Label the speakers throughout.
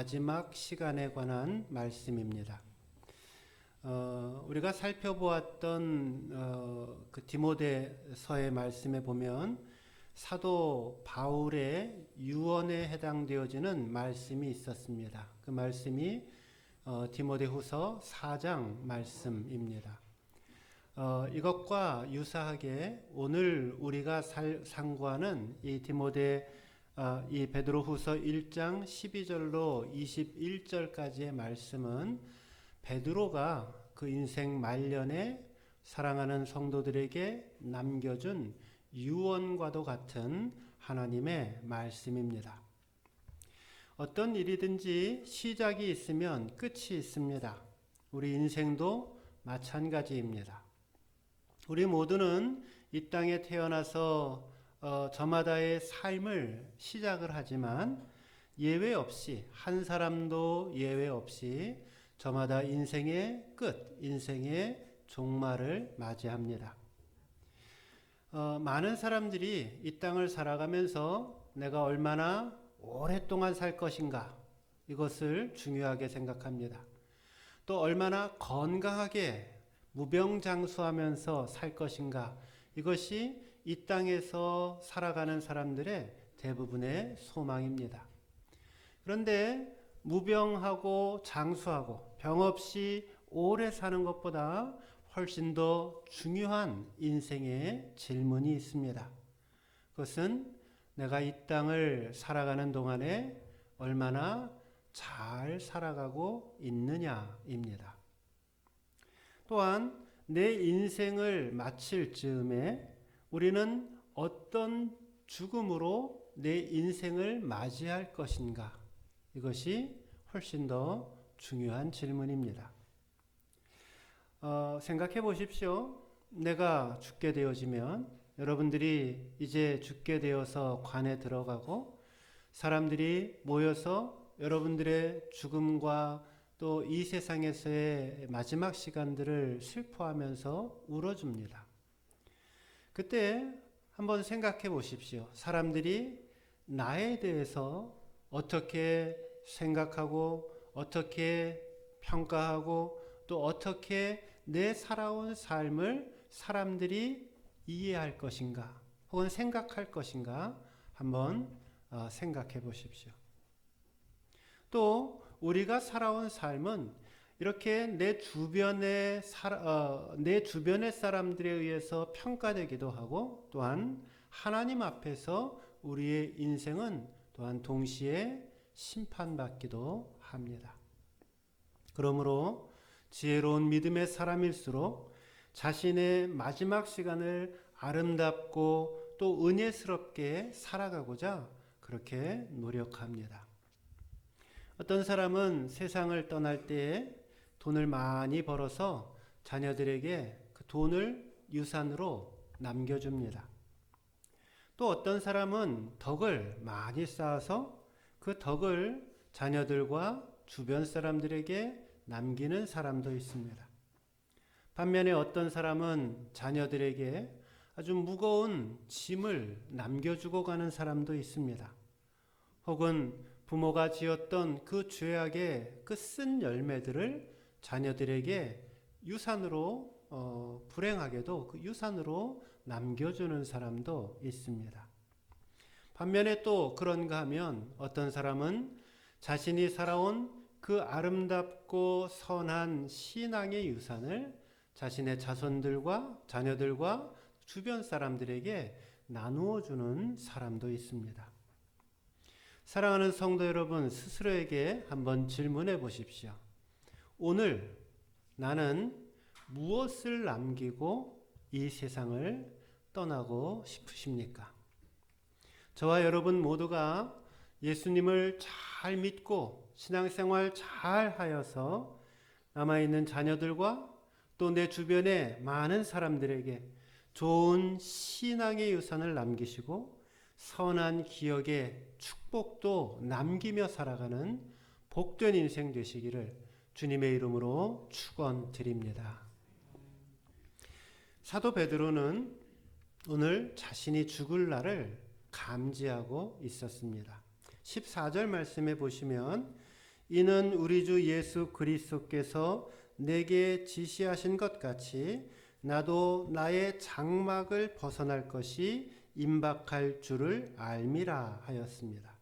Speaker 1: 마지막 시간에 관한 말씀입니다. 우리가 살펴보았던 그 디모데서의 말씀에 보면 사도 바울의 유언에 해당되어지는 말씀이 있었습니다. 그 말씀이 디모데후서 4장 말씀입니다. 이것과 유사하게 오늘 우리가 상고하는 이 이 베드로후서 1장 12절로 21절까지의 말씀은 베드로가 그 인생 말년에 사랑하는 성도들에게 남겨준 유언과도 같은 하나님의 말씀입니다. 어떤 일이든지 시작이 있으면 끝이 있습니다. 우리 인생도 마찬가지입니다. 우리 모두는 이 땅에 태어나서 저마다의 삶을 시작을 하지만 예외 없이, 한 사람도 예외 없이 저마다 인생의 끝, 인생의 종말을 맞이합니다. 많은 사람들이 이 땅을 살아가면서 내가 얼마나 오랫동안 살 것인가, 이것을 중요하게 생각합니다. 또 얼마나 건강하게 무병장수하면서 살 것인가, 이것이 이 땅에서 살아가는 사람들의 대부분의 소망입니다. 그런데 무병하고 장수하고 병 없이 오래 사는 것보다 훨씬 더 중요한 인생의 질문이 있습니다. 그것은 내가 이 땅을 살아가는 동안에 얼마나 잘 살아가고 있느냐입니다. 또한 내 인생을 마칠 즈음에 우리는 어떤 죽음으로 내 인생을 맞이할 것인가? 이것이 훨씬 더 중요한 질문입니다. 생각해 보십시오. 내가 죽게 되어지면 여러분들이 이제 죽게 되어서 관에 들어가고 사람들이 모여서 여러분들의 죽음과 또 이 세상에서의 마지막 시간들을 슬퍼하면서 울어줍니다. 그때 한번 생각해 보십시오. 사람들이 나에 대해서 어떻게 생각하고 어떻게 평가하고 또 어떻게 내 살아온 삶을 사람들이 이해할 것인가 혹은 생각할 것인가 한번 생각해 보십시오. 또 우리가 살아온 삶은 이렇게 내 주변의 사람들에 의해서 평가되기도 하고 또한 하나님 앞에서 우리의 인생은 또한 동시에 심판받기도 합니다. 그러므로 지혜로운 믿음의 사람일수록 자신의 마지막 시간을 아름답고 또 은혜스럽게 살아가고자 그렇게 노력합니다. 어떤 사람은 세상을 떠날 때에 돈을 많이 벌어서 자녀들에게 그 돈을 유산으로 남겨줍니다. 또 어떤 사람은 덕을 많이 쌓아서 그 덕을 자녀들과 주변 사람들에게 남기는 사람도 있습니다. 반면에 어떤 사람은 자녀들에게 아주 무거운 짐을 남겨주고 가는 사람도 있습니다. 혹은 부모가 지었던 그 죄악의 그 쓴 열매들을 자녀들에게 유산으로 불행하게도 그 유산으로 남겨주는 사람도 있습니다. 반면에 또 그런가 하면 어떤 사람은 자신이 살아온 그 아름답고 선한 신앙의 유산을 자신의 자손들과 자녀들과 주변 사람들에게 나누어 주는 사람도 있습니다. 사랑하는 성도 여러분, 스스로에게 한번 질문해 보십시오. 오늘 나는 무엇을 남기고 이 세상을 떠나고 싶으십니까? 저와 여러분 모두가 예수님을 잘 믿고 신앙생활 잘 하여서 남아있는 자녀들과 또 내 주변의 많은 사람들에게 좋은 신앙의 유산을 남기시고 선한 기억의 축복도 남기며 살아가는 복된 인생 되시기를 주님의 이름으로 축원드립니다. 사도 베드로는 오늘 자신이 죽을 날을 감지하고 있었습니다. 14절 말씀에 보시면 이는 우리 주 예수 그리스도께서 내게 지시하신 것 같이 나도 나의 장막을 벗어날 것이 임박할 줄을 알미라 하였습니다.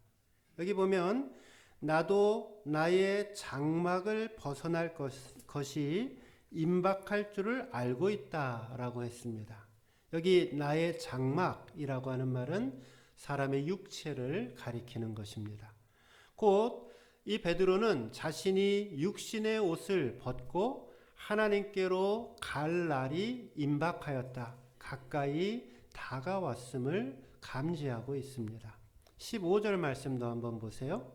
Speaker 1: 여기 보면 나도 나의 장막을 벗어날 것이 임박할 줄을 알고 있다라고 했습니다. 여기 나의 장막이라고 하는 말은 사람의 육체를 가리키는 것입니다. 곧 이 베드로는 자신이 육신의 옷을 벗고 하나님께로 갈 날이 임박하였다, 가까이 다가왔음을 감지하고 있습니다. 15절 말씀도 한번 보세요.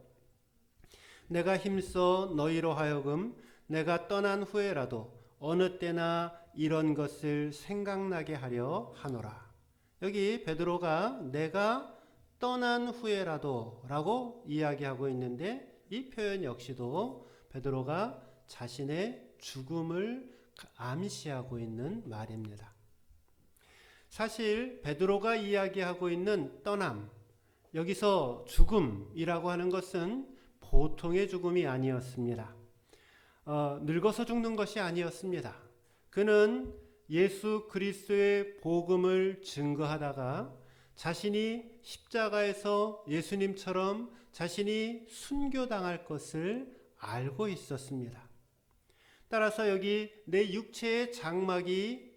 Speaker 1: 내가 힘써 너희로 하여금 내가 떠난 후에라도 어느 때나 이런 것을 생각나게 하려 하노라. 여기 베드로가 내가 떠난 후에라도 라고 이야기하고 있는데, 이 표현 역시도 베드로가 자신의 죽음을 암시하고 있는 말입니다. 사실 베드로가 이야기하고 있는 떠남, 여기서 죽음이라고 하는 것은 보통의 죽음이 아니었습니다. 늙어서 죽는 것이 아니었습니다. 그는 예수 그리스도의 복음을 증거하다가 자신이 십자가에서 예수님처럼 자신이 순교당할 것을 알고 있었습니다. 따라서 여기 내 육체의 장막이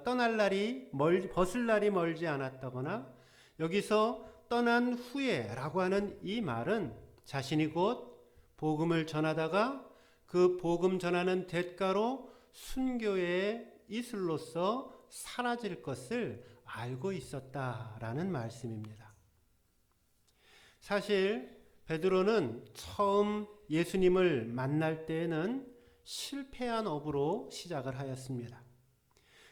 Speaker 1: 떠날 날이 벗을 날이 멀지 않았다거나 여기서 떠난 후에라고 하는 이 말은 자신이 곧 복음을 전하다가 그 복음 전하는 대가로 순교의 이슬로서 사라질 것을 알고 있었다라는 말씀입니다. 사실 베드로는 처음 예수님을 만날 때에는 실패한 업으로 시작을 하였습니다.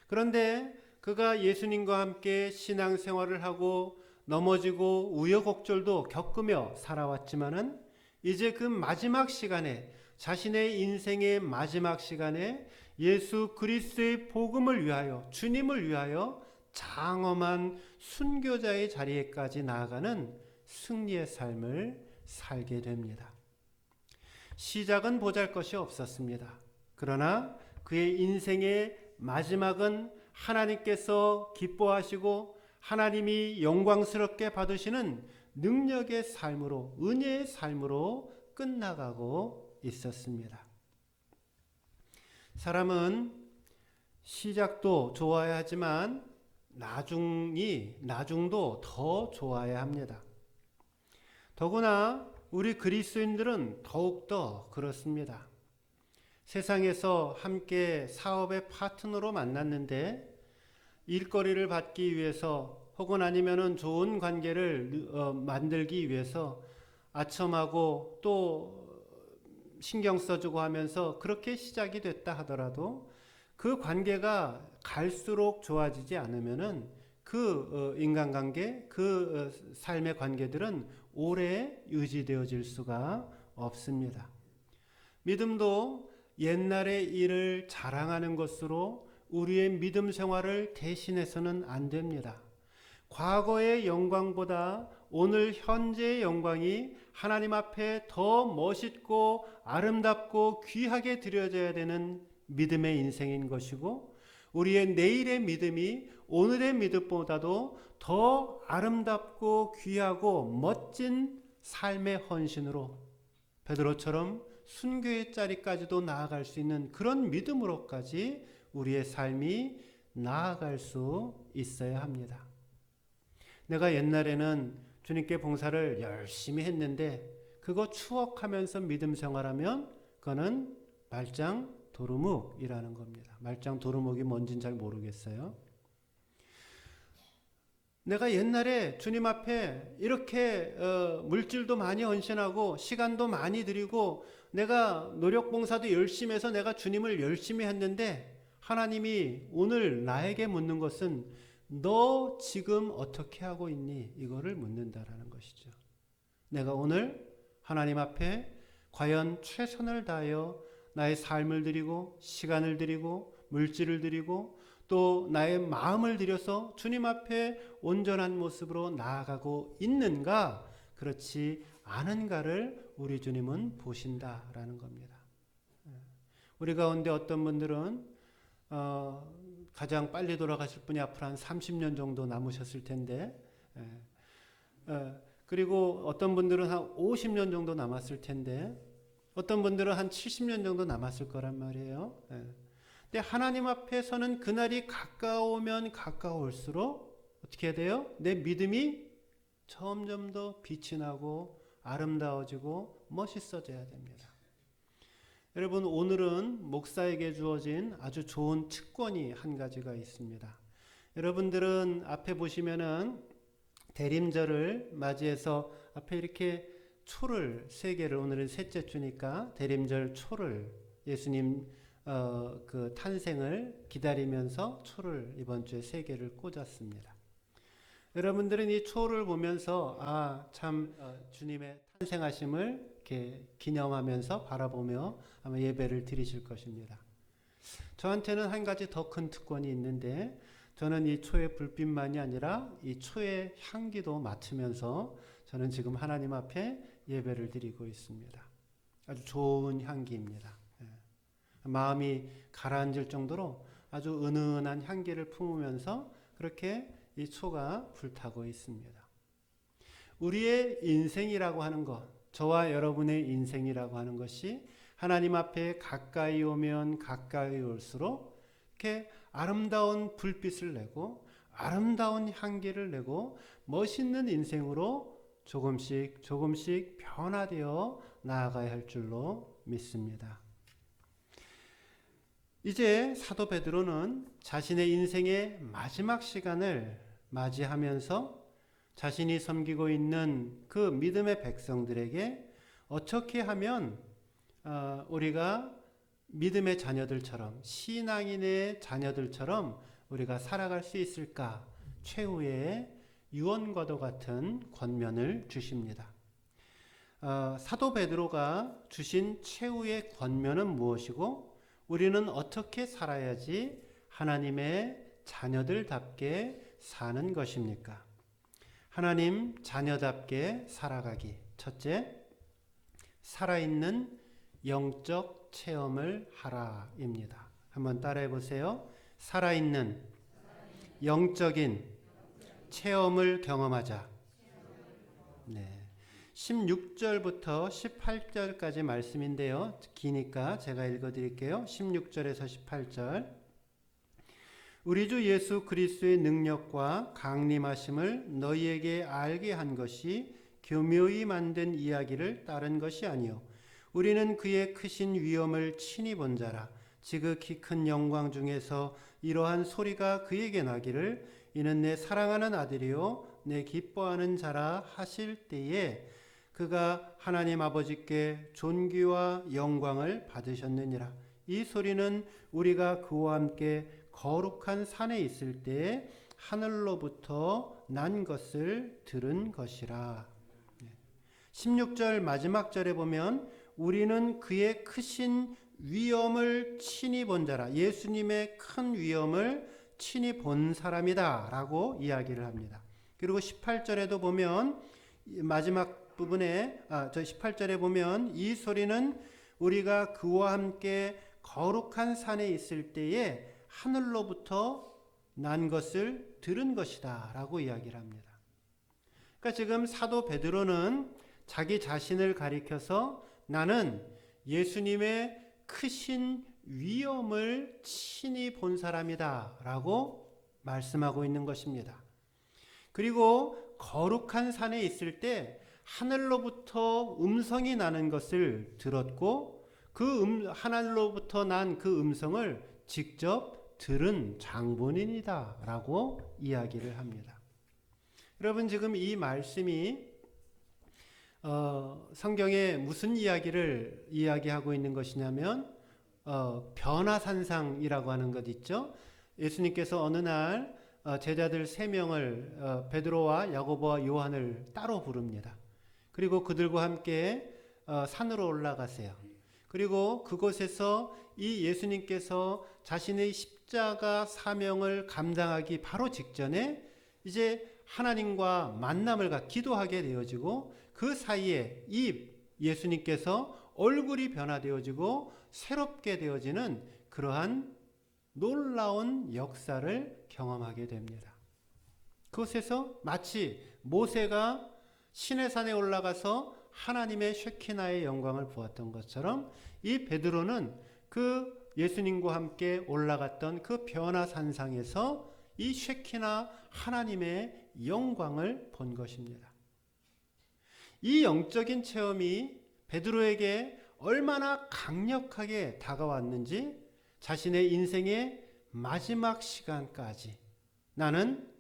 Speaker 1: 그런데 그가 예수님과 함께 신앙생활을 하고 넘어지고 우여곡절도 겪으며 살아왔지만은 이제 그 마지막 시간에, 자신의 인생의 마지막 시간에 예수 그리스도의 복음을 위하여, 주님을 위하여 장엄한 순교자의 자리에까지 나아가는 승리의 삶을 살게 됩니다. 시작은 보잘것이 없었습니다. 그러나 그의 인생의 마지막은 하나님께서 기뻐하시고 하나님이 영광스럽게 받으시는 능력의 삶으로, 은혜의 삶으로 끝나가고 있었습니다. 사람은 시작도 좋아야 하지만 나중도 더 좋아야 합니다. 더구나 우리 그리스도인들은 더욱더 그렇습니다. 세상에서 함께 사업의 파트너로 만났는데 일거리를 받기 위해서 혹은 아니면은 좋은 관계를 만들기 위해서 아첨하고 또 신경 써주고 하면서 그렇게 시작이 됐다 하더라도 그 관계가 갈수록 좋아지지 않으면은 그 인간관계, 그 삶의 관계들은 오래 유지되어질 수가 없습니다. 믿음도 옛날의 일을 자랑하는 것으로 우리의 믿음 생활을 대신해서는 안 됩니다. 과거의 영광보다 오늘 현재의 영광이 하나님 앞에 더 멋있고 아름답고 귀하게 드려져야 되는 믿음의 인생인 것이고, 우리의 내일의 믿음이 오늘의 믿음보다도 더 아름답고 귀하고 멋진 삶의 헌신으로 베드로처럼 순교의 자리까지도 나아갈 수 있는 그런 믿음으로까지 우리의 삶이 나아갈 수 있어야 합니다. 내가 옛날에는 주님께 봉사를 열심히 했는데 그거 추억하면서 믿음 생활하면 그거는 말짱 도루묵이라는 겁니다. 말짱 도루묵이 뭔지는 잘 모르겠어요. 내가 옛날에 주님 앞에 이렇게 물질도 많이 헌신하고 시간도 많이 드리고 내가 노력 봉사도 열심히 해서 내가 주님을 열심히 했는데 하나님이 오늘 나에게 묻는 것은 너 지금 어떻게 하고 있니? 이거를 묻는다라는 것이죠. 내가 오늘 하나님 앞에 과연 최선을 다하여 나의 삶을 드리고 시간을 드리고 물질을 드리고 또 나의 마음을 들여서 주님 앞에 온전한 모습으로 나아가고 있는가, 그렇지 않은가를 우리 주님은 보신다라는 겁니다. 우리 가운데 어떤 분들은 가장 빨리 돌아가실 분이 앞으로 한 30년 정도 남으셨을 텐데, 그리고 어떤 분들은 한 50년 정도 남았을 텐데, 어떤 분들은 한 70년 정도 남았을 거란 말이에요. 근데 하나님 앞에서는 그날이 가까우면 가까울수록 어떻게 해야 돼요? 내 믿음이 점점 더 빛이 나고 아름다워지고 멋있어져야 됩니다. 여러분, 오늘은 목사에게 주어진 아주 좋은 특권이 한 가지가 있습니다. 여러분들은 앞에 보시면은 대림절을 맞이해서 앞에 이렇게 초를 3개를, 오늘은 셋째 주니까 대림절 초를, 예수님 그 탄생을 기다리면서 초를 이번 주에 3개를 꽂았습니다. 여러분들은 이 초를 보면서 참 주님의 탄생하심을 이렇게 기념하면서 바라보며 아마 예배를 드리실 것입니다. 저한테는 한 가지 더 큰 특권이 있는데, 저는 이 초의 불빛만이 아니라 이 초의 향기도 맡으면서 저는 지금 하나님 앞에 예배를 드리고 있습니다. 아주 좋은 향기입니다. 마음이 가라앉을 정도로 아주 은은한 향기를 품으면서 그렇게 이 초가 불타고 있습니다. 우리의 인생이라고 하는 것, 저와 여러분의 인생이라고 하는 것이 하나님 앞에 가까이 오면 가까이 올수록 이렇게 아름다운 불빛을 내고 아름다운 향기를 내고 멋있는 인생으로 조금씩 조금씩 변화되어 나아가야 할 줄로 믿습니다. 이제 사도 베드로는 자신의 인생의 마지막 시간을 맞이하면서 자신이 섬기고 있는 그 믿음의 백성들에게 어떻게 하면 우리가 믿음의 자녀들처럼, 신앙인의 자녀들처럼 우리가 살아갈 수 있을까, 최후의 유언과도 같은 권면을 주십니다. 사도 베드로가 주신 최후의 권면은 무엇이고, 우리는 어떻게 살아야지 하나님의 자녀들답게 사는 것입니까? 하나님 자녀답게 살아가기. 첫째, 살아있는 영적 체험을 하라입니다. 한번 따라해 보세요. 살아있는 영적인 체험을 경험하자. 네. 16절부터 18절까지 말씀인데요. 기니까 제가 읽어드릴게요. 16절에서 18절. 우리 주 예수 그리스도의 능력과 강림하심을 너희에게 알게 한 것이 교묘히 만든 이야기를 따른 것이 아니요 우리는 그의 크신 위엄을 친히 본 자라. 지극히 큰 영광 중에서 이러한 소리가 그에게 나기를 이는 내 사랑하는 아들이요 내 기뻐하는 자라 하실 때에 그가 하나님 아버지께 존귀와 영광을 받으셨느니라. 이 소리는 우리가 그와 함께 거룩한 산에 있을 때에 하늘로부터 난 것을 들은 것이라. 16절 마지막 절에 보면 우리는 그의 크신 위엄을 친히 본 자라. 예수님의 큰 위엄을 친히 본 사람이다 라고 이야기를 합니다. 그리고 18절에도 보면 마지막 부분에 저 18절에 보면 이 소리는 우리가 그와 함께 거룩한 산에 있을 때에 하늘로부터 난 것을 들은 것이다 라고 이야기를 합니다. 그러니까 지금 사도 베드로는 자기 자신을 가리켜서 나는 예수님의 크신 위엄을 친히 본 사람이다 라고 말씀하고 있는 것입니다. 그리고 거룩한 산에 있을 때 하늘로부터 음성이 나는 것을 들었고 그 하늘로부터 난 그 음성을 직접 들은 장본인이다 라고 이야기를 합니다. 여러분, 지금 이 말씀이 성경에 무슨 이야기를 이야기하고 있는 것이냐면 변화산상이라고 하는 것 있죠. 예수님께서 어느 날 제자들 3명을 베드로와 야고보와 요한을 따로 부릅니다. 그리고 그들과 함께 산으로 올라가세요. 그리고 그곳에서 이 예수님께서 자신의 십자가 사명을 감당하기 바로 직전에 이제 하나님과 만남을 기도하게 되어지고 그 사이에 이 예수님께서 얼굴이 변화되어지고 새롭게 되어지는 그러한 놀라운 역사를 경험하게 됩니다. 그곳에서 마치 모세가 시내산에 올라가서 하나님의 쉐키나의 영광을 보았던 것처럼 이 베드로는 그 예수님과 함께 올라갔던 그 변화산상에서 이 쉐키나 하나님의 영광을 본 것입니다. 이 영적인 체험이 베드로에게 얼마나 강력하게 다가왔는지 자신의 인생의 마지막 시간까지 나는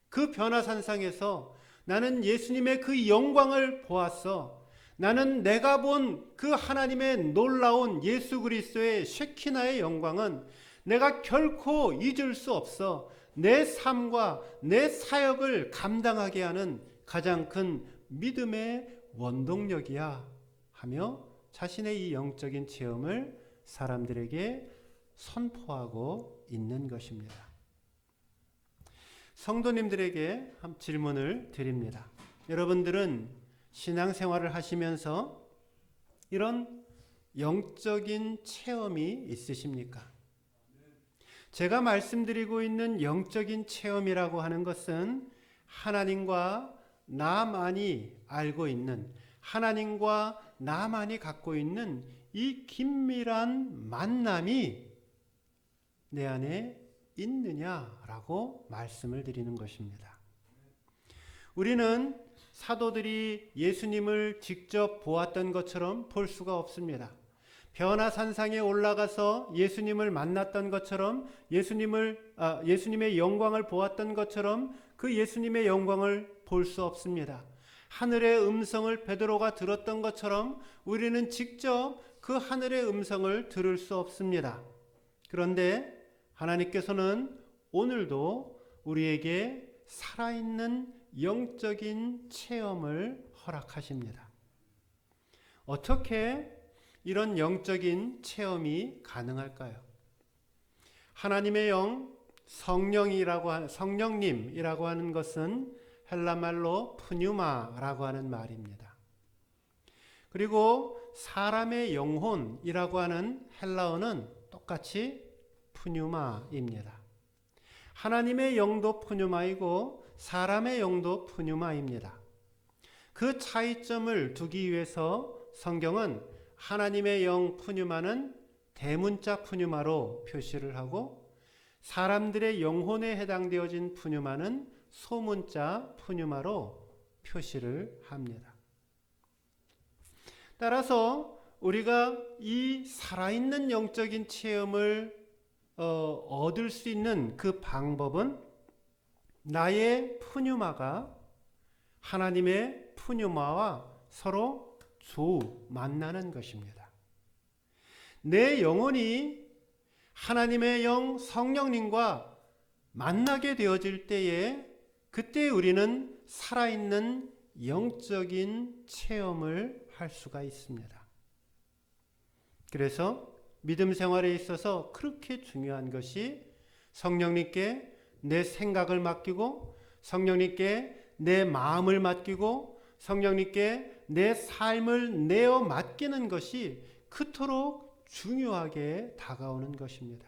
Speaker 1: 그 변화산상에서 나는 예수님의 그 영광을 보았어. 나는 내가 본 그 하나님의 놀라운 예수 그리스도의 쉐키나의 영광은 내가 결코 잊을 수 없어. 내 삶과 내 사역을 감당하게 하는 가장 큰 믿음의 원동력이야 하며 자신의 이 영적인 체험을 사람들에게 선포하고 있는 것입니다. 성도님들에게 한 질문을 드립니다. 여러분들은 신앙생활을 하시면서 이런 영적인 체험이 있으십니까? 제가 말씀드리고 있는 영적인 체험이라고 하는 것은 하나님과 나만이 알고 있는, 하나님과 나만이 갖고 있는 이 긴밀한 만남이 내 안에 있느냐라고 말씀을 드리는 것입니다. 우리는 사도들이 예수님을 직접 보았던 것처럼 볼 수가 없습니다. 변화산상에 올라가서 예수님을 만났던 것처럼 예수님의 영광을 보았던 것처럼 그 예수님의 영광을 볼 수 없습니다. 하늘의 음성을 베드로가 들었던 것처럼 우리는 직접 그 하늘의 음성을 들을 수 없습니다. 그런데 하나님께서는 오늘도 우리에게 살아있는 영적인 체험을 허락하십니다. 어떻게 이런 영적인 체험이 가능할까요? 하나님의 영, 성령님이라고 하는 것은 헬라말로 푸뉴마라고 하는 말입니다. 그리고 사람의 영혼이라고 하는 헬라어는 똑같이 푸뉴마입니다. 하나님의 영도 푸뉴마이고 사람의 영도 푸뉴마입니다. 그 차이점을 두기 위해서 성경은 하나님의 영 푸뉴마는 대문자 푸뉴마로 표시를 하고 사람들의 영혼에 해당되어진 푸뉴마는 소문자 푸뉴마로 표시를 합니다. 따라서 우리가 이 살아있는 영적인 체험을 얻을 수 있는 그 방법은 나의 푸뉴마가 하나님의 푸뉴마와 서로 만나는 것입니다. 내 영혼이 하나님의 영 성령님과 만나게 되어질 때에 그때 우리는 살아있는 영적인 체험을 할 수가 있습니다. 그래서 믿음 생활에 있어서 그렇게 중요한 것이 성령님께 내 생각을 맡기고 성령님께 내 마음을 맡기고 성령님께 내 삶을 내어 맡기는 것이 그토록 중요하게 다가오는 것입니다.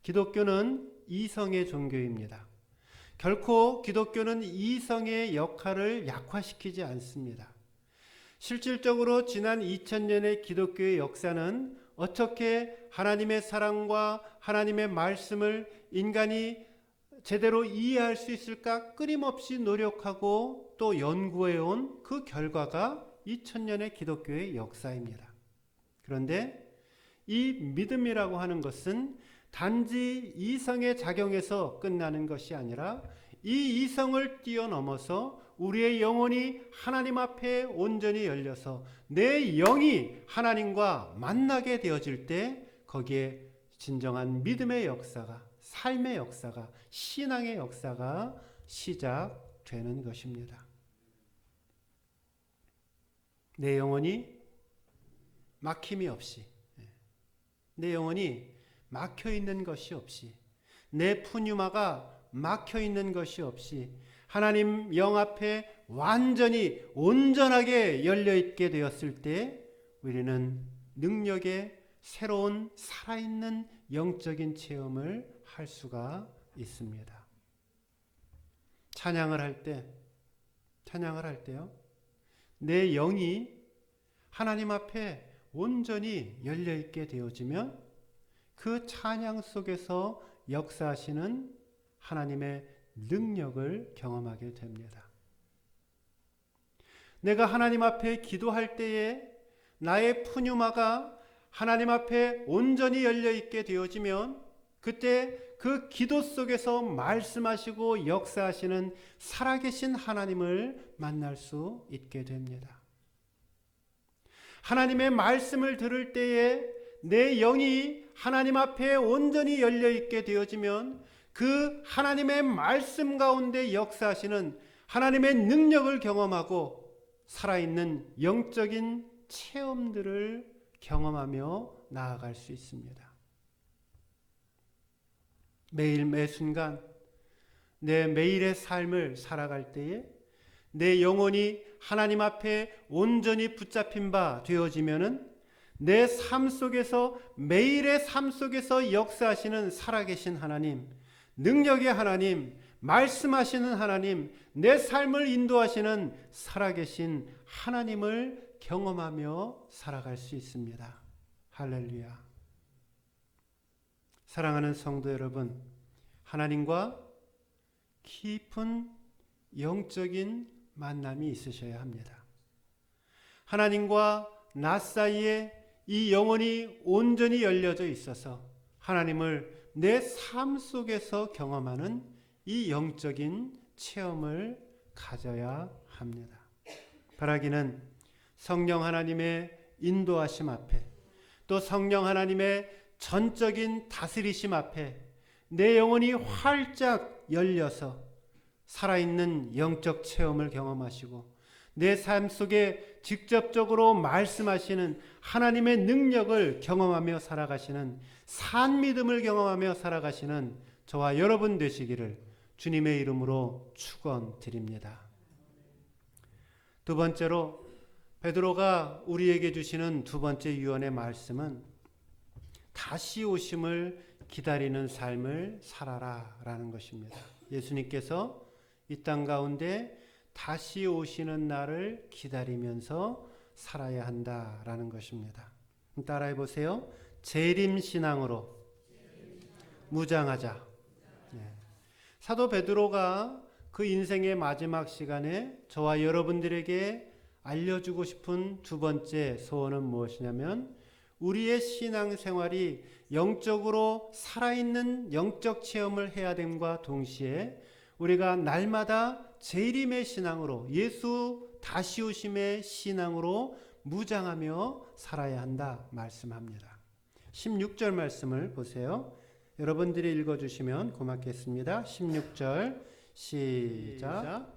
Speaker 1: 기독교는 이성의 종교입니다. 결코 기독교는 이성의 역할을 약화시키지 않습니다. 실질적으로 지난 2000년의 기독교의 역사는 어떻게 하나님의 사랑과 하나님의 말씀을 인간이 제대로 이해할 수 있을까 끊임없이 노력하고 또 연구해온 그 결과가 2000년의 기독교의 역사입니다. 그런데 이 믿음이라고 하는 것은 단지 이성의 작용에서 끝나는 것이 아니라 이 이성을 뛰어넘어서 우리의 영혼이 하나님 앞에 온전히 열려서 내 영이 하나님과 만나게 되어질 때 거기에 진정한 믿음의 역사가, 삶의 역사가, 신앙의 역사가 시작되는 것입니다. 내 영혼이 막힘이 없이, 내 영혼이 막혀 있는 것이 없이, 내 푸뉴마가 막혀 있는 것이 없이 하나님 영 앞에 완전히 온전하게 열려있게 되었을 때 우리는 능력의 새로운 살아있는 영적인 체험을 할 수가 있습니다. 찬양을 할 때요, 내 영이 하나님 앞에 온전히 열려있게 되어지면 그 찬양 속에서 역사하시는 하나님의 능력을 경험하게 됩니다. 내가 하나님 앞에 기도할 때에 나의 푸뉴마가 하나님 앞에 온전히 열려있게 되어지면 그때 그 기도 속에서 말씀하시고 역사하시는 살아계신 하나님을 만날 수 있게 됩니다. 하나님의 말씀을 들을 때에 내 영이 하나님 앞에 온전히 열려있게 되어지면 그 하나님의 말씀 가운데 역사하시는 하나님의 능력을 경험하고 살아있는 영적인 체험들을 경험하며 나아갈 수 있습니다. 매일 매 순간 내 매일의 삶을 살아갈 때에 내 영혼이 하나님 앞에 온전히 붙잡힌 바 되어지면은 내 삶 속에서 매일의 삶 속에서 역사하시는 살아계신 하나님, 능력의 하나님, 말씀하시는 하나님, 내 삶을 인도하시는 살아계신 하나님을 경험하며 살아갈 수 있습니다. 할렐루야. 사랑하는 성도 여러분, 하나님과 깊은 영적인 만남이 있으셔야 합니다. 하나님과 나 사이에 이 영혼이 온전히 열려져 있어서 하나님을 내 삶 속에서 경험하는 이 영적인 체험을 가져야 합니다. 바라기는 성령 하나님의 인도하심 앞에 또 성령 하나님의 전적인 다스리심 앞에 내 영혼이 활짝 열려서 살아있는 영적 체험을 경험하시고 내 삶 속에 직접적으로 말씀하시는 하나님의 능력을 경험하며 살아가시는 산 믿음을 경험하며 살아가시는 저와 여러분 되시기를 주님의 이름으로 축원드립니다. 두 번째로 베드로가 우리에게 주시는 두 번째 유언의 말씀은 다시 오심을 기다리는 삶을 살아라 라는 것입니다. 예수님께서 이 땅 가운데 다시 오시는 날을 기다리면서 살아야 한다라는 것입니다. 따라해 보세요. 재림신앙으로 무장하자. 사도 베드로가 그 인생의 마지막 시간에 저와 여러분들에게 알려주고 싶은 두 번째 소원은 무엇이냐면 우리의 신앙생활이 영적으로 살아있는 영적 체험을 해야 됨과 동시에 우리가 날마다 재림의 신앙으로 예수 다시 오심의 신앙으로 무장하며 살아야 한다 말씀합니다. 16절 말씀을 보세요. 여러분들이 읽어주시면 고맙겠습니다. 16절 시작.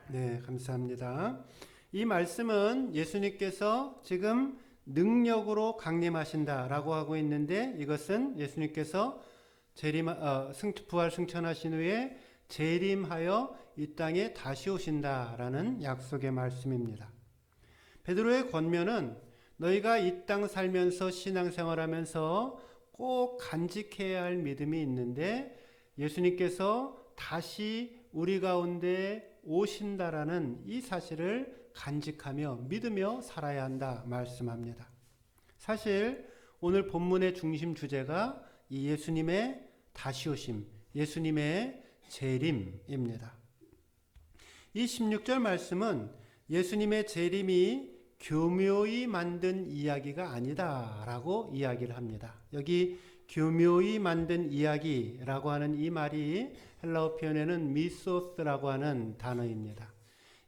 Speaker 1: 네, 감사합니다. 이 말씀은 예수님께서 지금 능력으로 강림하신다라고 하고 있는데 이것은 예수님께서 부활 승천하신 후에 재림하여 이 땅에 다시 오신다라는 약속의 말씀입니다. 베드로의 권면은 너희가 이 땅 살면서 신앙생활하면서 꼭 간직해야 할 믿음이 있는데 예수님께서 다시 우리 가운데 오신다라는 이 사실을 간직하며 믿으며 살아야 한다 말씀합니다. 사실 오늘 본문의 중심 주제가 이 예수님의 다시 오심, 예수님의 재림입니다. 이 16절 말씀은 예수님의 재림이 교묘히 만든 이야기가 아니다라고 이야기를 합니다. 여기 교묘히 만든 이야기라고 하는 이 말이 헬라어 표현에는 미소스라고 하는 단어입니다.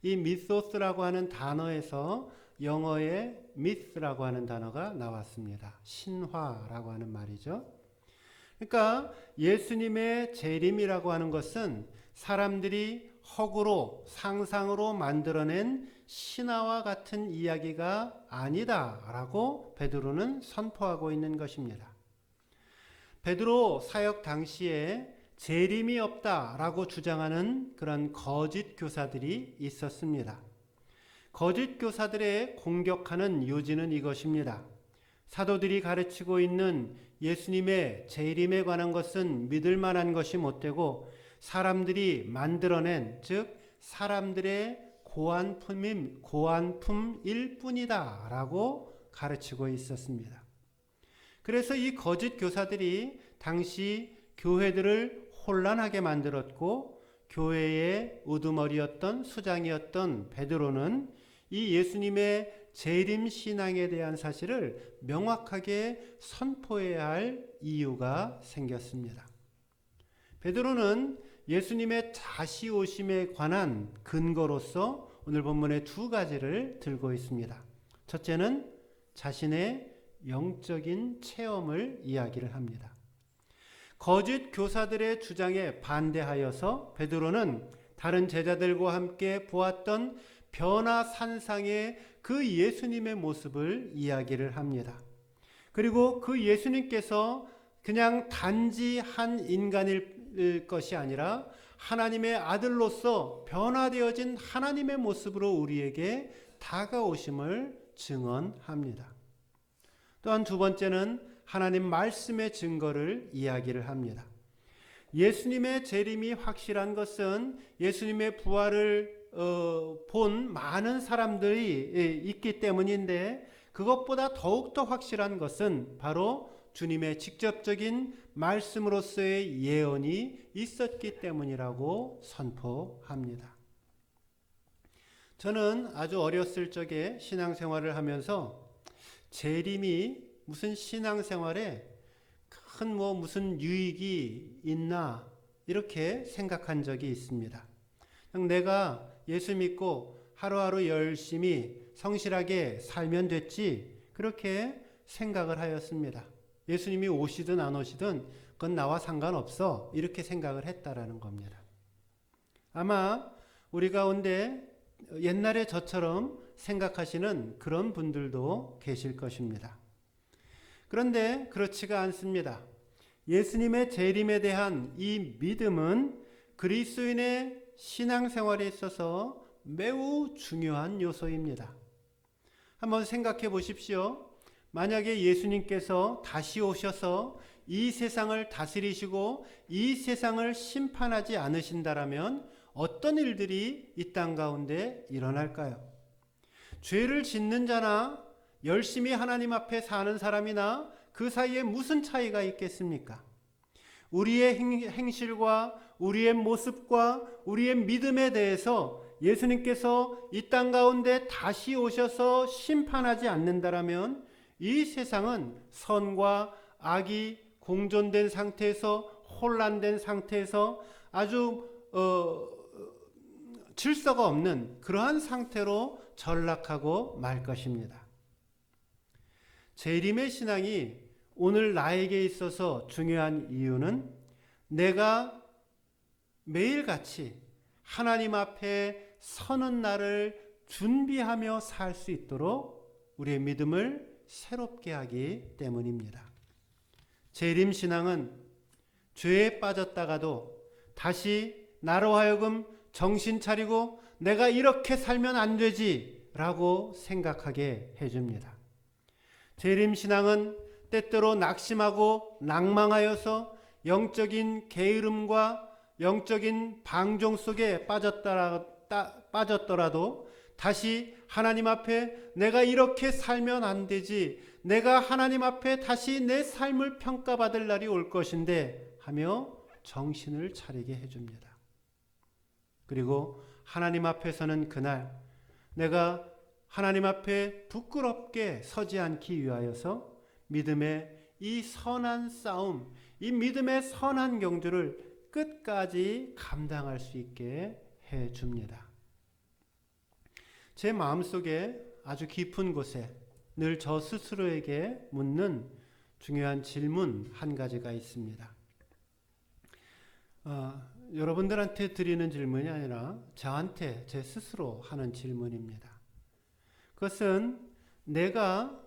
Speaker 1: 이 미소스라고 하는 단어에서 영어의 미스라고 하는 단어가 나왔습니다. 신화라고 하는 말이죠. 그러니까 예수님의 재림이라고 하는 것은 사람들이 허구로 상상으로 만들어낸 신화와 같은 이야기가 아니다라고 베드로는 선포하고 있는 것입니다. 베드로 사역 당시에 재림이 없다라고 주장하는 그런 거짓 교사들이 있었습니다. 거짓 교사들의 공격하는 요지는 이것입니다. 사도들이 가르치고 있는 예수님의 재림에 관한 것은 믿을 만한 것이 못되고 사람들이 만들어낸, 즉 사람들의 고안품일 뿐이다 라고 가르치고 있었습니다. 그래서 이 거짓 교사들이 당시 교회들을 혼란하게 만들었고 교회의 우두머리였던 수장이었던 베드로는 이 예수님의 재림 신앙에 대한 사실을 명확하게 선포해야 할 이유가 생겼습니다. 베드로는 예수님의 다시 오심에 관한 근거로서 오늘 본문의 두 가지를 들고 있습니다. 첫째는 자신의 영적인 체험을 이야기를 합니다. 거짓 교사들의 주장에 반대하여서 베드로는 다른 제자들과 함께 보았던 변화산상의 그 예수님의 모습을 이야기를 합니다. 그리고 그 예수님께서 그냥 단지 한 인간일 것이 아니라 하나님의 아들로서 변화되어진 하나님의 모습으로 우리에게 다가오심을 증언합니다. 또한 두 번째는 하나님 말씀의 증거를 이야기를 합니다. 예수님의 재림이 확실한 것은 예수님의 부활을 본 많은 사람들이 있기 때문인데 그것보다 더욱더 확실한 것은 바로 주님의 직접적인 말씀으로서의 예언이 있었기 때문이라고 선포합니다. 저는 아주 어렸을 적에 신앙생활을 하면서 재림이 무슨 신앙생활에 큰 무슨 유익이 있나 이렇게 생각한 적이 있습니다. 내가 예수 믿고 하루하루 열심히 성실하게 살면 됐지 그렇게 생각을 하였습니다. 예수님이 오시든 안 오시든 그건 나와 상관없어 이렇게 생각을 했다라는 겁니다. 아마 우리 가운데 옛날에 저처럼 생각하시는 그런 분들도 계실 것입니다. 그런데 그렇지가 않습니다. 예수님의 재림에 대한 이 믿음은 그리스도인의 신앙생활에 있어서 매우 중요한 요소입니다. 한번 생각해 보십시오. 만약에 예수님께서 다시 오셔서 이 세상을 다스리시고 이 세상을 심판하지 않으신다라면 어떤 일들이 이 땅 가운데 일어날까요? 죄를 짓는 자나 열심히 하나님 앞에 사는 사람이나 그 사이에 무슨 차이가 있겠습니까? 우리의 행실과 우리의 모습과 우리의 믿음에 대해서 예수님께서 이 땅 가운데 다시 오셔서 심판하지 않는다라면 이 세상은 선과 악이 공존된 상태에서 혼란된 상태에서 아주 질서가 없는 그러한 상태로 전락하고 말 것입니다. 재림의 신앙이 오늘 나에게 있어서 중요한 이유는 내가 매일같이 하나님 앞에 서는 날을 준비하며 살 수 있도록 우리의 믿음을 새롭게 하기 때문입니다. 재림 신앙은 죄에 빠졌다가도 다시 나로 하여금 정신 차리고 내가 이렇게 살면 안 되지 라고 생각하게 해줍니다. 재림신앙은 때때로 낙심하고 낭망하여서 영적인 게으름과 영적인 방종 속에 빠졌더라도 다시 하나님 앞에 내가 이렇게 살면 안 되지, 내가 하나님 앞에 다시 내 삶을 평가받을 날이 올 것인데 하며 정신을 차리게 해줍니다. 그리고 하나님 앞에서는 그날 내가 하나님 앞에 부끄럽게 서지 않기 위하여서 믿음의 이 선한 싸움, 이 믿음의 선한 경주를 끝까지 감당할 수 있게 해줍니다. 제 마음속에 아주 깊은 곳에 늘 저 스스로에게 묻는 중요한 질문 한 가지가 있습니다. 여러분들한테 드리는 질문이 아니라 저한테 제 스스로 하는 질문입니다. 그것은 내가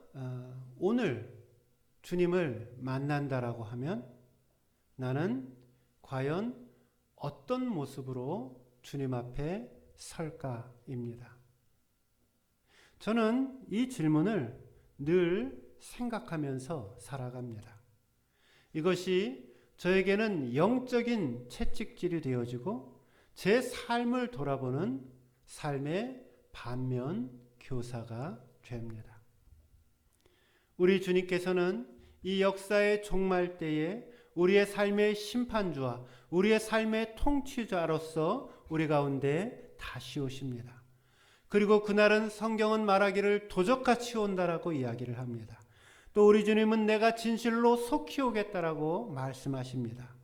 Speaker 1: 오늘 주님을 만난다라고 하면 나는 과연 어떤 모습으로 주님 앞에 설까입니다. 저는 이 질문을 늘 생각하면서 살아갑니다. 이것이 저에게는 영적인 채찍질이 되어지고 제 삶을 돌아보는 삶의 반면 교사가 됩니다. 우리 주님께서는 이 역사의 종말 때에 우리의 삶의 심판주와 우리의 삶의 통치자로서 우리 가운데 다시 오십니다. 그리고 그날은 성경은 말하기를 도적같이 온다라고 이야기를 합니다. 또 우리 주님은 내가 진실로 속히 오겠다라고 말씀하십니다.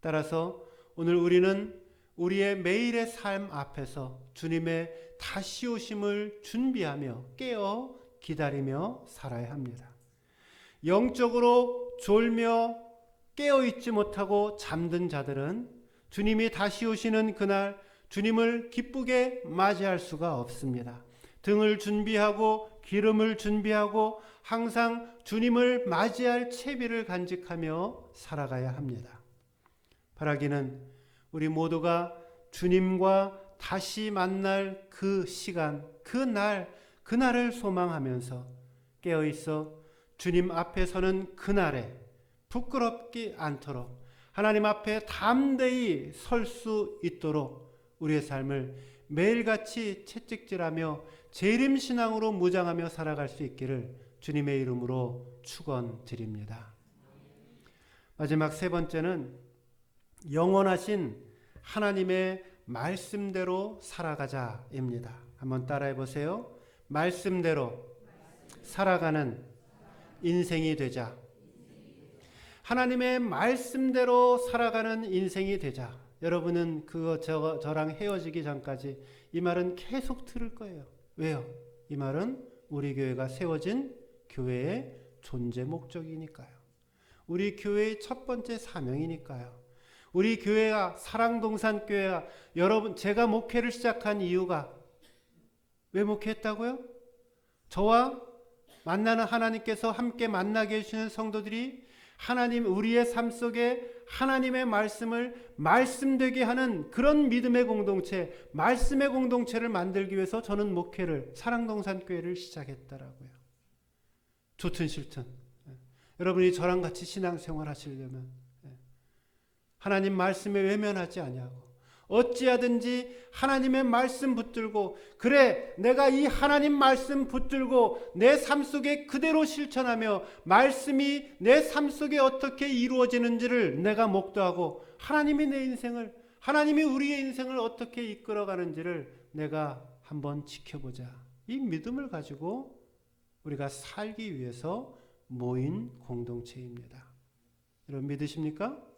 Speaker 1: 따라서 오늘 우리는 우리의 매일의 삶 앞에서 주님의 다시 오심을 준비하며 깨어 기다리며 살아야 합니다. 영적으로 졸며 깨어있지 못하고 잠든 자들은 주님이 다시 오시는 그날 주님을 기쁘게 맞이할 수가 없습니다. 등을 준비하고 기름을 준비하고 항상 주님을 맞이할 채비를 간직하며 살아가야 합니다. 바라기는 우리 모두가 주님과 다시 만날 그 시간, 그날을 소망하면서 깨어있어 주님 앞에 서는 그날에 부끄럽지 않도록 하나님 앞에 담대히 설 수 있도록 우리의 삶을 매일같이 채찍질하며 재림신앙으로 무장하며 살아갈 수 있기를 주님의 이름으로 축원드립니다. 마지막 세 번째는 영원하신 하나님의 말씀대로 살아가자입니다. 한번 따라해 보세요. 말씀대로 살아가는 인생이 되자. 하나님의 말씀대로 살아가는 인생이 되자. 여러분은 저랑 헤어지기 전까지 이 말은 계속 들을 거예요. 왜요? 이 말은 우리 교회가 세워진 교회의 존재 목적이니까요. 우리 교회의 첫 번째 사명이니까요. 우리 교회가 사랑동산교회가 여러분 제가 목회를 시작한 이유가 왜 목회했다고요? 저와 만나는 하나님께서 함께 만나게 해주시는 성도들이 하나님 우리의 삶 속에 하나님의 말씀을 말씀되게 하는 그런 믿음의 공동체, 말씀의 공동체를 만들기 위해서 저는 목회를 사랑동산교회를 시작했다라고요. 좋든 싫든 여러분이 저랑 같이 신앙생활 하시려면 하나님 말씀에 외면하지 아니하고 어찌하든지 하나님의 말씀 붙들고 그래 내가 이 하나님 말씀 붙들고 내 삶 속에 그대로 실천하며 말씀이 내 삶 속에 어떻게 이루어지는지를 내가 목도하고 하나님이 내 인생을 하나님이 우리의 인생을 어떻게 이끌어가는지를 내가 한번 지켜보자. 이 믿음을 가지고 우리가 살기 위해서 모인 공동체입니다. 여러분 믿으십니까?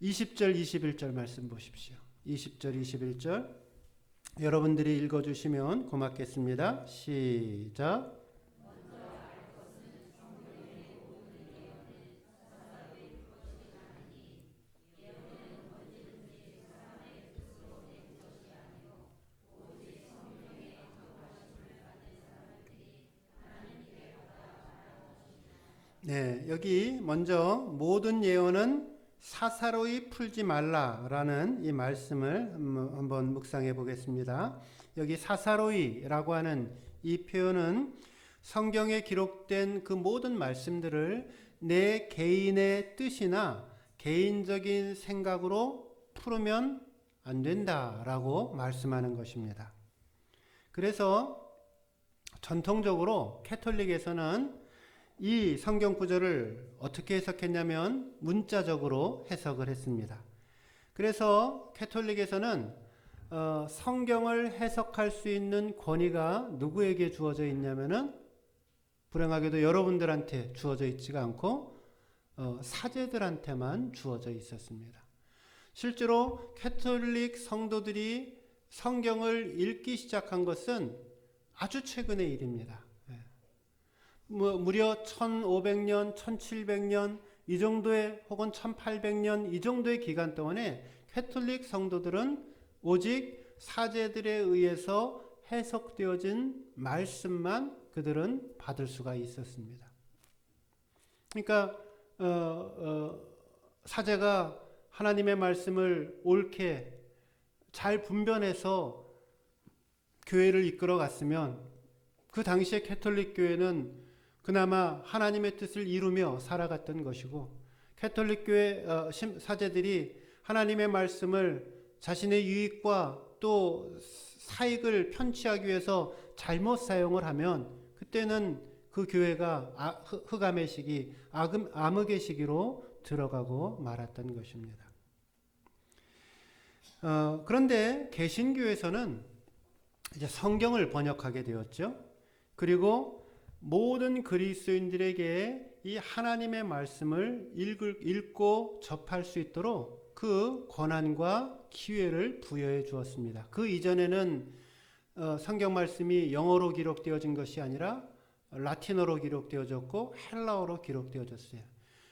Speaker 1: 20절 21절 말씀 보십시오. 20절 21절 여러분들이 읽어주시면 고맙겠습니다. 시작. 네, 여기 먼저 모든 예언은 사사로이 풀지 말라라는 이 말씀을 한번 묵상해 보겠습니다. 여기 사사로이라고 하는 이 표현은 성경에 기록된 그 모든 말씀들을 내 개인의 뜻이나 개인적인 생각으로 풀으면 안 된다라고 말씀하는 것입니다. 그래서 전통적으로 캐톨릭에서는 이 성경 구절을 어떻게 해석했냐면 문자적으로 해석을 했습니다. 그래서 캐톨릭에서는 성경을 해석할 수 있는 권위가 누구에게 주어져 있냐면은 불행하게도 여러분들한테 주어져 있지가 않고 사제들한테만 주어져 있었습니다. 실제로 캐톨릭 성도들이 성경을 읽기 시작한 것은 아주 최근의 일입니다. 무려 1500년, 1700년 이 정도의 혹은 1800년 이 정도의 기간 동안에 캐톨릭 성도들은 오직 사제들에 의해서 해석되어진 말씀만 그들은 받을 수가 있었습니다. 그러니까 사제가 하나님의 말씀을 옳게 잘 분별해서 교회를 이끌어 갔으면 그 당시에 캐톨릭 교회는 그나마 하나님의 뜻을 이루며 살아갔던 것이고, 캐톨릭 교회 사제들이 하나님의 말씀을 자신의 유익과 또 사익을 편취하기 위해서 잘못 사용을 하면 그때는 그 교회가 흑암의 시기, 암흑의 시기로 들어가고 말았던 것입니다. 그런데 개신교에서는 이제 성경을 번역하게 되었죠. 그리고 모든 그리스도인들에게 이 하나님의 말씀을 읽고 접할 수 있도록 그 권한과 기회를 부여해 주었습니다. 그 이전에는 성경 말씀이 영어로 기록되어진 것이 아니라 라틴어로 기록되어졌고 헬라어로 기록되어졌어요.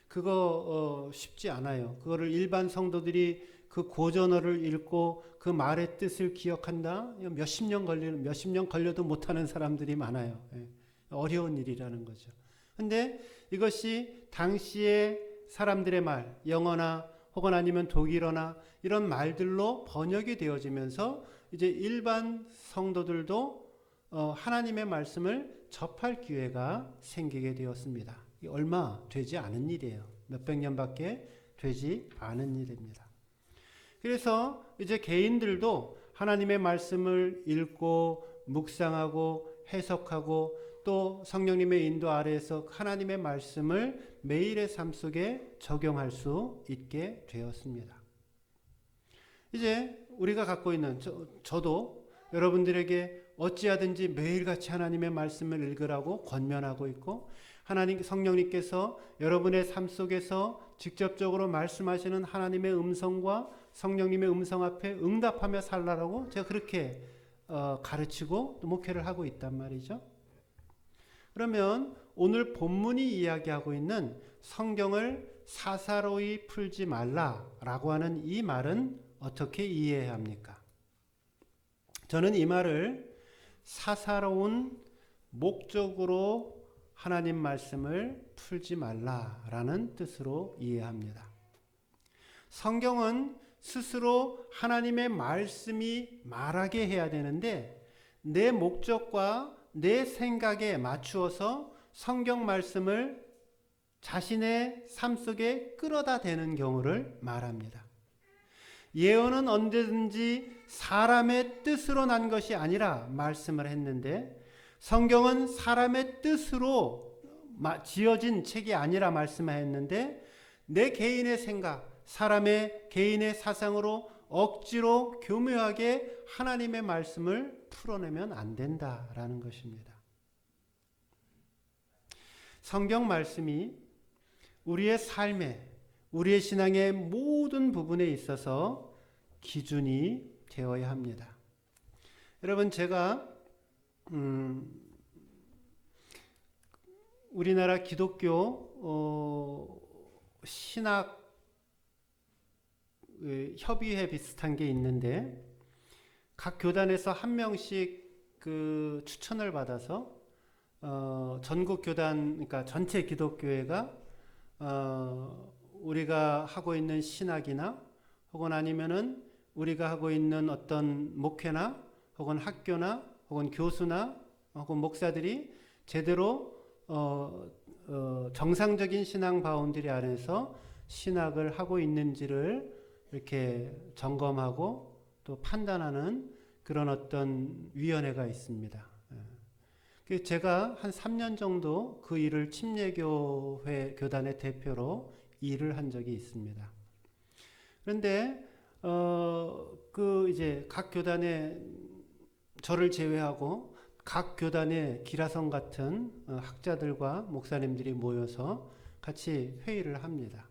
Speaker 1: 그거 쉽지 않아요. 그거를 일반 성도들이 그 고전어를 읽고 그 말의 뜻을 기억한다? 몇십 년 걸려도 못하는 사람들이 많아요. 어려운 일이라는 거죠. 근데 이것이 당시의 사람들의 말, 영어나 혹은 아니면 독일어나 이런 말들로 번역이 되어지면서 이제 일반 성도들도 하나님의 말씀을 접할 기회가 생기게 되었습니다. 얼마 되지 않은 일이에요. 몇백 년밖에 되지 않은 일입니다. 그래서 이제 개인들도 하나님의 말씀을 읽고 묵상하고 해석하고 또 성령님의 인도 아래에서 하나님의 말씀을 매일의 삶 속에 적용할 수 있게 되었습니다. 이제 우리가 갖고 있는 저도 여러분들에게 어찌하든지 매일같이 하나님의 말씀을 읽으라고 권면하고 있고, 하나님 성령님께서 여러분의 삶 속에서 직접적으로 말씀하시는 하나님의 음성과 성령님의 음성 앞에 응답하며 살라라고 제가 그렇게 가르치고 또 목회를 하고 있단 말이죠. 그러면 오늘 본문이 이야기하고 있는 성경을 사사로이 풀지 말라라고 하는 이 말은 어떻게 이해해야 합니까? 저는 이 말을 사사로운 목적으로 하나님 말씀을 풀지 말라라는 뜻으로 이해합니다. 성경은 스스로 하나님의 말씀이 말하게 해야 되는데 내 목적과 내 생각에 맞추어서 성경 말씀을 자신의 삶 속에 끌어다 대는 경우를 말합니다. 예언은 언제든지 사람의 뜻으로 난 것이 아니라 말씀을 했는데, 성경은 사람의 뜻으로 지어진 책이 아니라 말씀했는데 내 개인의 생각, 사람의 개인의 사상으로 억지로 교묘하게 하나님의 말씀을 풀어내면 안 된다라는 것입니다. 성경 말씀이 우리의 삶에, 우리의 신앙의 모든 부분에 있어서 기준이 되어야 합니다. 여러분, 제가 우리나라 기독교 신학 협의회 비슷한 게 있는데 각 교단에서 한 명씩 그 추천을 받아서 전국 교단, 그러니까 전체 기독교회가 우리가 하고 있는 신학이나 혹은 아니면은 우리가 하고 있는 어떤 목회나 혹은 학교나 혹은 교수나 혹은 목사들이 제대로 정상적인 신앙 바운드리 안에서 신학을 하고 있는지를 이렇게 점검하고 또 판단하는 그런 어떤 위원회가 있습니다. 제가 한 3년 정도 그 일을 침례교회 교단의 대표로 일을 한 적이 있습니다. 그런데 이제 각 교단에 저를 제외하고 각 교단의 기라성 같은 학자들과 목사님들이 모여서 같이 회의를 합니다.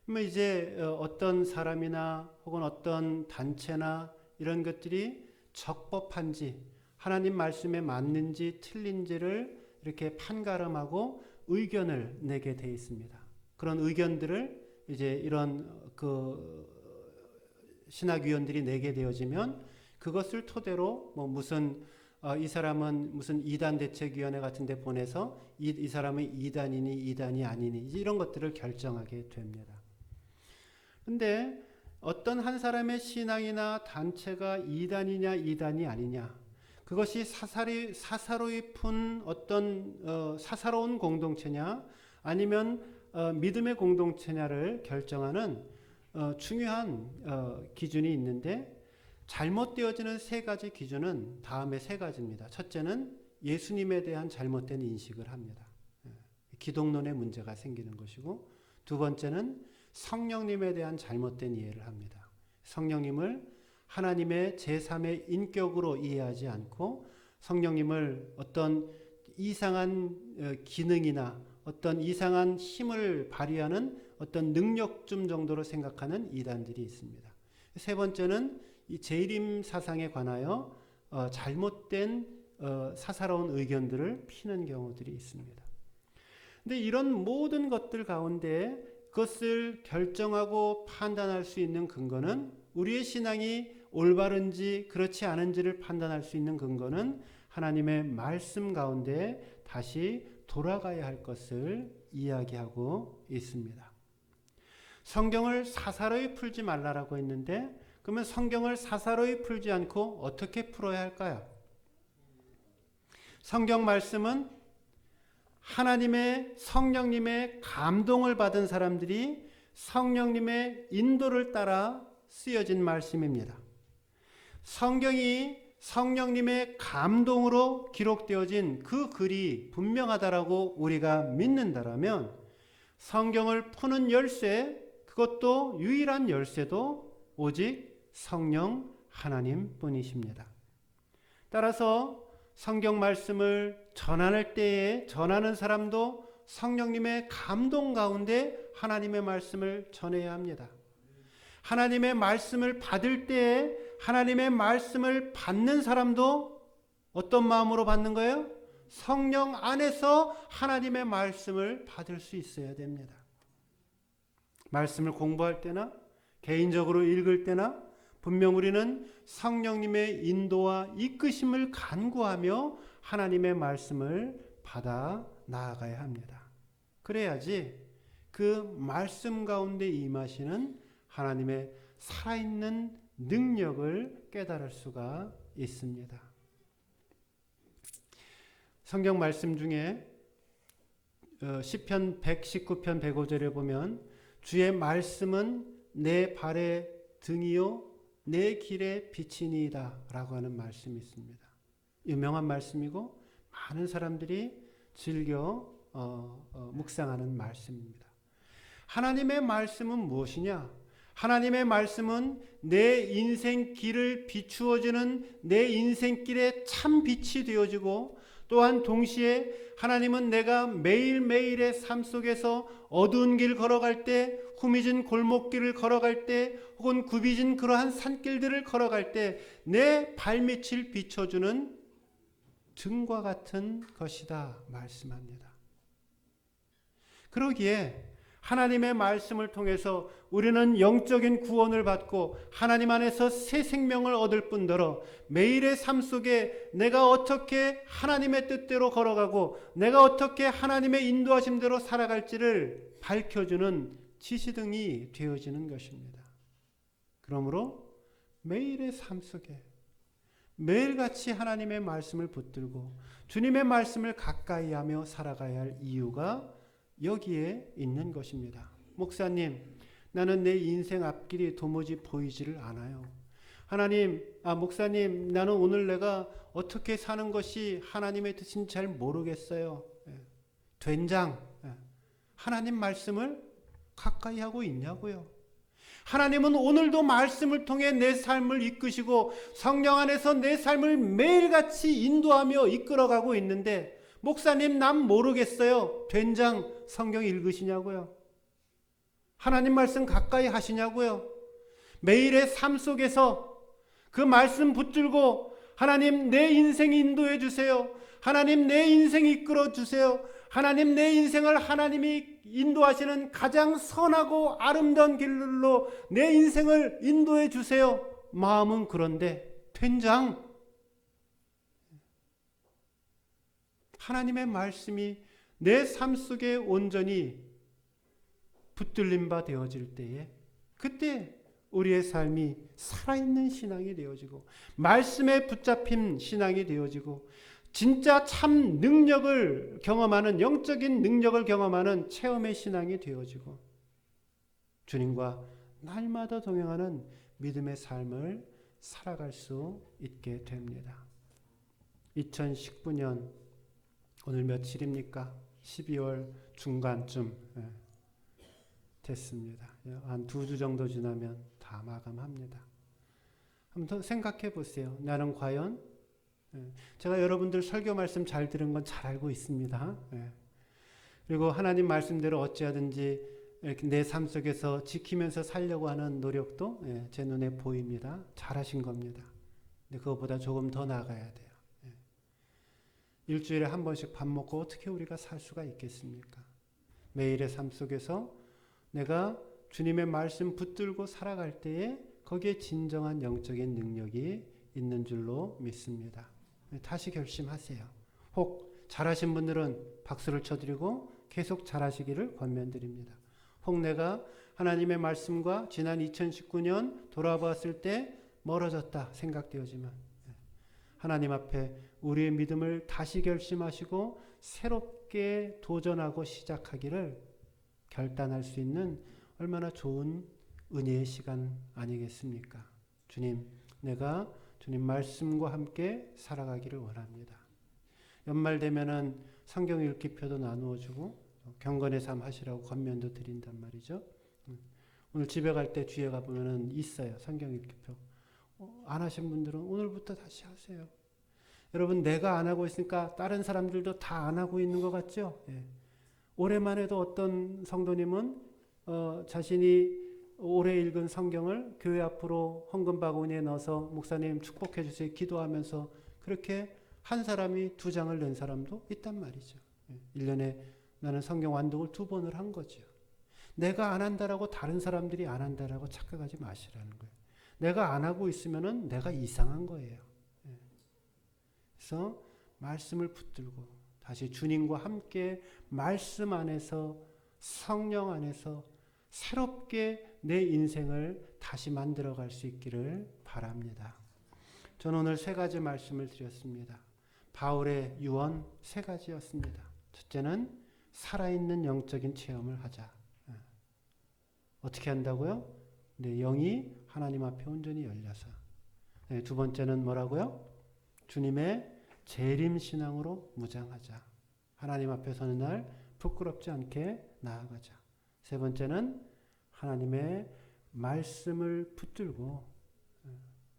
Speaker 1: 그러면 이제 어떤 사람이나 혹은 어떤 단체나 이런 것들이 적법한지, 하나님 말씀에 맞는지 틀린지를 이렇게 판가름하고 의견을 내게 돼 있습니다. 그런 의견들을 이제 이런 신학위원들이 내게 되어지면 그것을 토대로 뭐 무슨 이 사람은 무슨 이단 대책위원회 같은 데 보내서 이 사람은 이단이니 이단이 아니니 이런 것들을 결정하게 됩니다. 근데 어떤 한 사람의 신앙이나 단체가 이단이냐 이단이 아니냐, 그것이 사사로이 푼 어떤 사사로운 공동체냐 아니면 믿음의 공동체냐를 결정하는 중요한 기준이 있는데, 잘못되어지는 세 가지 기준은 다음에 세 가지입니다. 첫째는 예수님에 대한 잘못된 인식을 합니다. 기독론의 문제가 생기는 것이고, 두 번째는 성령님에 대한 잘못된 이해를 합니다. 성령님을 하나님의 제3의 인격으로 이해하지 않고 성령님을 어떤 이상한 기능이나 어떤 이상한 힘을 발휘하는 어떤 능력쯤 정도로 생각하는 이단들이 있습니다. 세 번째는 이 재림 사상에 관하여 잘못된 사사로운 의견들을 피는 경우들이 있습니다. 근데 이런 모든 것들 가운데 그것을 결정하고 판단할 수 있는 근거는, 우리의 신앙이 올바른지 그렇지 않은지를 판단할 수 있는 근거는 하나님의 말씀 가운데 다시 돌아가야 할 것을 이야기하고 있습니다. 성경을 사사로이 풀지 말라라고 했는데, 그러면 성경을 사사로이 풀지 않고 어떻게 풀어야 할까요? 성경 말씀은 하나님의 성령님의 감동을 받은 사람들이 성령님의 인도를 따라 쓰여진 말씀입니다. 성경이 성령님의 감동으로 기록되어진 그 글이 분명하다라고 우리가 믿는다라면, 성경을 푸는 열쇠, 그것도 유일한 열쇠도 오직 성령 하나님 뿐이십니다. 따라서 성경 말씀을 전할 때에 전하는 사람도 성령님의 감동 가운데 하나님의 말씀을 전해야 합니다. 하나님의 말씀을 받을 때에 하나님의 말씀을 받는 사람도 어떤 마음으로 받는 거예요? 성령 안에서 하나님의 말씀을 받을 수 있어야 됩니다. 말씀을 공부할 때나 개인적으로 읽을 때나 분명 우리는 성령님의 인도와 이끄심을 간구하며 하나님의 말씀을 받아 나아가야 합니다. 그래야지 그 말씀 가운데 임하시는 하나님의 살아있는 능력을 깨달을 수가 있습니다. 성경 말씀 중에 시편 119편 105절에 보면, 주의 말씀은 내 발의 등이요 내 길의 빛이니이다 라고 하는 말씀이 있습니다. 유명한 말씀이고 많은 사람들이 즐겨 묵상하는 말씀입니다. 하나님의 말씀은 무엇이냐? 하나님의 말씀은 내 인생 길을 비추어주는 내 인생길의 참 빛이 되어지고, 또한 동시에 하나님은 내가 매일매일의 삶 속에서 어두운 길 걸어갈 때, 후미진 골목길을 걸어갈 때, 혹은 굽이진 그러한 산길들을 걸어갈 때 내 발밑을 비춰주는 등과 같은 것이다 말씀합니다. 그러기에 하나님의 말씀을 통해서 우리는 영적인 구원을 받고 하나님 안에서 새 생명을 얻을 뿐더러 매일의 삶 속에 내가 어떻게 하나님의 뜻대로 걸어가고 내가 어떻게 하나님의 인도하심대로 살아갈지를 밝혀주는 지시등이 되어지는 것입니다. 그러므로 매일의 삶 속에 매일같이 하나님의 말씀을 붙들고 주님의 말씀을 가까이 하며 살아가야 할 이유가 여기에 있는 것입니다. 목사님, 나는 내 인생 앞길이 도무지 보이지를 않아요. 목사님, 나는 오늘 내가 어떻게 사는 것이 하나님의 뜻인지 잘 모르겠어요. 된장, 하나님 말씀을 가까이 하고 있냐고요. 하나님은 오늘도 말씀을 통해 내 삶을 이끄시고 성령 안에서 내 삶을 매일같이 인도하며 이끌어가고 있는데, 목사님, 난 모르겠어요. 된장 성경 읽으시냐고요. 하나님 말씀 가까이 하시냐고요. 매일의 삶 속에서 그 말씀 붙들고 하나님 내 인생 인도해 주세요. 하나님 내 인생 이끌어 주세요. 하나님 내 인생을 하나님이 인도하시는 가장 선하고 아름다운 길로 내 인생을 인도해 주세요. 마음은 그런데 된장. 하나님의 말씀이 내 삶 속에 온전히 붙들림 바 되어질 때에 그때 우리의 삶이 살아있는 신앙이 되어지고 말씀에 붙잡힌 신앙이 되어지고 진짜 참 능력을 경험하는 영적인 능력을 경험하는 체험의 신앙이 되어지고 주님과 날마다 동행하는 믿음의 삶을 살아갈 수 있게 됩니다. 2019년 오늘 며칠입니까? 12월 중간쯤 됐습니다. 한 2주 정도 지나면 다 마감합니다. 한번 더 생각해 보세요. 나는 과연 제가 여러분들 설교 말씀 잘 들은 건 잘 알고 있습니다. 그리고 하나님 말씀대로 어찌하든지 이렇게 내 삶 속에서 지키면서 살려고 하는 노력도 제 눈에 보입니다. 잘하신 겁니다. 근데 그것보다 조금 더 나아가야 돼요. 일주일에 한 번씩 밥 먹고 어떻게 우리가 살 수가 있겠습니까? 매일의 삶 속에서 내가 주님의 말씀 붙들고 살아갈 때에 거기에 진정한 영적인 능력이 있는 줄로 믿습니다. 다시 결심하세요. 혹 잘하신 분들은 박수를 쳐드리고 계속 잘하시기를 권면드립니다. 혹 내가 하나님의 말씀과 지난 2019년 돌아봤을 때 멀어졌다 생각되어지만 하나님 앞에 우리의 믿음을 다시 결심하시고 새롭게 도전하고 시작하기를 결단할 수 있는 얼마나 좋은 은혜의 시간 아니겠습니까? 주님, 내가 주님 말씀과 함께 살아가기를 원합니다. 연말 되면은 성경 읽기표도 나누어주고 경건의 삶 하시라고 권면도 드린단 말이죠. 오늘 집에 갈 때 뒤에 가보면은 있어요. 성경 읽기표. 안 하신 분들은 오늘부터 다시 하세요. 여러분, 내가 안 하고 있으니까 다른 사람들도 다 안 하고 있는 것 같죠? 올해만 해도 어떤 성도님은 자신이 올해 읽은 성경을 교회 앞으로 헌금 바구니에 넣어서 목사님 축복해 주세요 기도하면서 그렇게 한 사람이 2장을 낸 사람도 있단 말이죠. 1년에 나는 성경 완독을 2번을 한 거죠. 내가 안 한다라고 다른 사람들이 안 한다라고 착각하지 마시라는 거예요. 내가 안 하고 있으면은 내가 이상한 거예요. 그래서 말씀을 붙들고 다시 주님과 함께 말씀 안에서 성령 안에서 새롭게 내 인생을 다시 만들어갈 수 있기를 바랍니다. 저는 오늘 3가지 말씀을 드렸습니다. 바울의 유언 3가지였습니다. 첫째는 살아있는 영적인 체험을 하자. 어떻게 한다고요? 내 영이 하나님 앞에 온전히 열려서. 두 번째는 뭐라고요? 주님의 재림신앙으로 무장하자. 하나님 앞에 서는 날 부끄럽지 않게 나아가자. 세 번째는 하나님의 말씀을 붙들고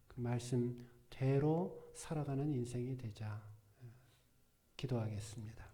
Speaker 1: 그 말씀대로 살아가는 인생이 되자. 기도하겠습니다.